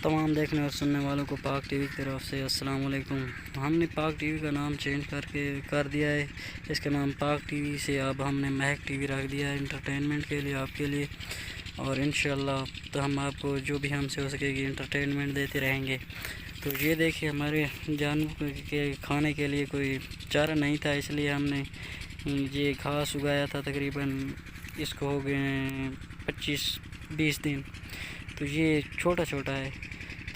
تمام دیکھنے اور سننے والوں کو پاک ٹی وی کی طرف سے السلام علیکم۔ ہم نے پاک ٹی وی کا نام چینج کر دیا ہے۔ اس کا نام پاک ٹی وی سے اب ہم نے مہک ٹی وی رکھ دیا ہے، انٹرٹینمنٹ کے لیے، آپ کے لیے، اور انشاءاللہ تو ہم آپ کو جو بھی ہم سے ہو سکے گی انٹرٹینمنٹ دیتے رہیں گے۔ تو یہ دیکھیے، ہمارے جانور کے کھانے کے لیے کوئی چارہ نہیں تھا، اس لیے ہم نے یہ گھاس اگایا تھا۔ تقریباً اس کو ہو گئے 25-20 دن، تو یہ چھوٹا چھوٹا ہے۔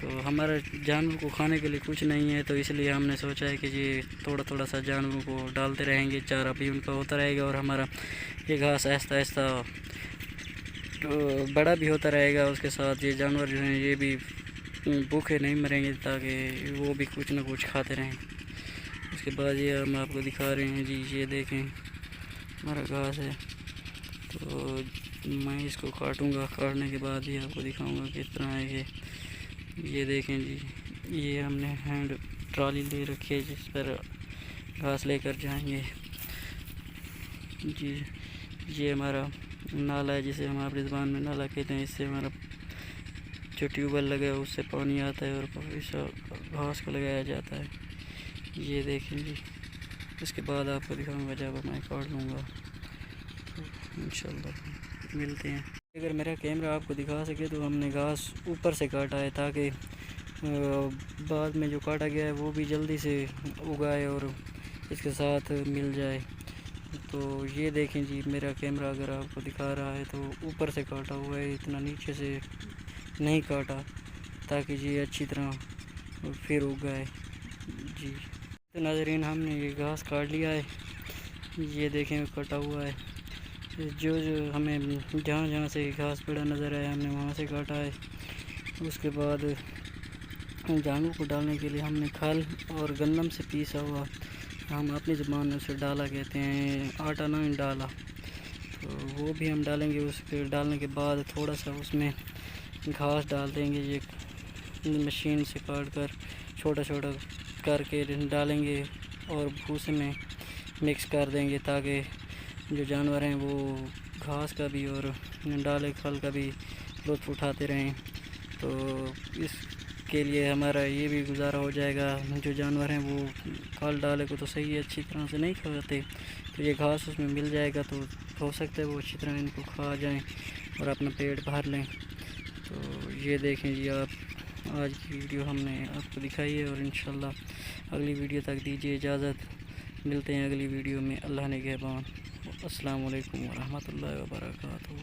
تو ہمارا جانور کو کھانے کے لیے کچھ نہیں ہے، تو اس لیے ہم نے سوچا ہے کہ یہ تھوڑا تھوڑا سا جانوروں کو ڈالتے رہیں گے، چارہ بھی ان کا ہوتا رہے گا، اور ہمارا یہ گھاس آہستہ آہستہ بڑا بھی ہوتا رہے گا۔ اس کے ساتھ یہ جانور جو ہیں یہ بھی بھوکے نہیں مریں گے، تاکہ وہ بھی کچھ نہ کچھ کھاتے رہیں۔ اس کے بعد یہ ہم آپ کو دکھا رہے ہیں جی، یہ دیکھیں ہمارا گھاس ہے، تو میں اس کو کاٹوں گا، کاٹنے کے بعد یہ آپ کو دکھاؤں گا کس طرح ہے یہ دیکھیں جی، یہ ہم نے ہینڈ ٹرالی لے رکھی ہے جس پر گھاس لے کر جائیں گے جی۔ یہ ہمارا نالا ہے، جسے ہم اپنی زبان میں نالا کہتے ہیں، اس سے ہمارا جو ٹیوب ویل لگا ہے اس سے پانی آتا ہے اور اس گھاس کو لگایا جاتا ہے۔ یہ دیکھیں جی، اس کے بعد آپ کو دکھاؤں گا جب میں کاٹ لوں گا، تو انشاءاللہ ملتے ہیں۔ اگر میرا کیمرہ آپ کو دکھا سکے تو ہم نے گھاس اوپر سے کاٹا ہے، تاکہ بعد میں جو کاٹا گیا ہے وہ بھی جلدی سے اگائے اور اس کے ساتھ مل جائے۔ تو یہ دیکھیں جی، میرا کیمرہ اگر آپ کو دکھا رہا ہے تو اوپر سے کاٹا ہوا ہے، اتنا نیچے سے نہیں کاٹا، تاکہ یہ اچھی طرح پھر اگائے جی۔ تو ناظرین، ہم نے یہ گھاس کاٹ لیا ہے، یہ دیکھیں کٹا ہوا ہے۔ جو ہمیں جہاں جہاں سے گھاس پڑا نظر آیا ہم نے وہاں سے کاٹا ہے۔ اس کے بعد جانوروں کو ڈالنے کے لیے ہم نے کھل اور گندم سے پیسا ہوا، ہم اپنی زبان میں اسے ڈالا کہتے ہیں، آٹا نہیں ڈالا، تو وہ بھی ہم ڈالیں گے۔ اس کے ڈالنے کے بعد تھوڑا سا اس میں گھاس ڈال دیں گے، یہ مشین سے کاٹ کر چھوٹا چھوٹا کر کے ڈالیں گے اور بھوسے میں مکس کر دیں گے، تاکہ جو جانور ہیں وہ گھاس کا بھی اور ڈالے کھل کا بھی لطف اٹھاتے رہیں۔ تو اس کے لیے ہمارا یہ بھی گزارا ہو جائے گا، جو جانور ہیں وہ کھل ڈالے کو تو صحیح اچھی طرح سے نہیں کھاتے، تو یہ گھاس اس میں مل جائے گا، تو ہو سکتا ہے وہ اچھی طرح ان کو کھا جائیں اور اپنا پیٹ بھر لیں۔ تو یہ دیکھیں جی، آپ آج کی ویڈیو ہم نے آپ کو دکھائی ہے، اور انشاءاللہ اگلی ویڈیو تک دیجیے اجازت۔ ملتے ہیں اگلی ویڈیو میں، اللہ نگہبان۔ السلام علیکم ورحمۃ اللہ وبرکاتہ۔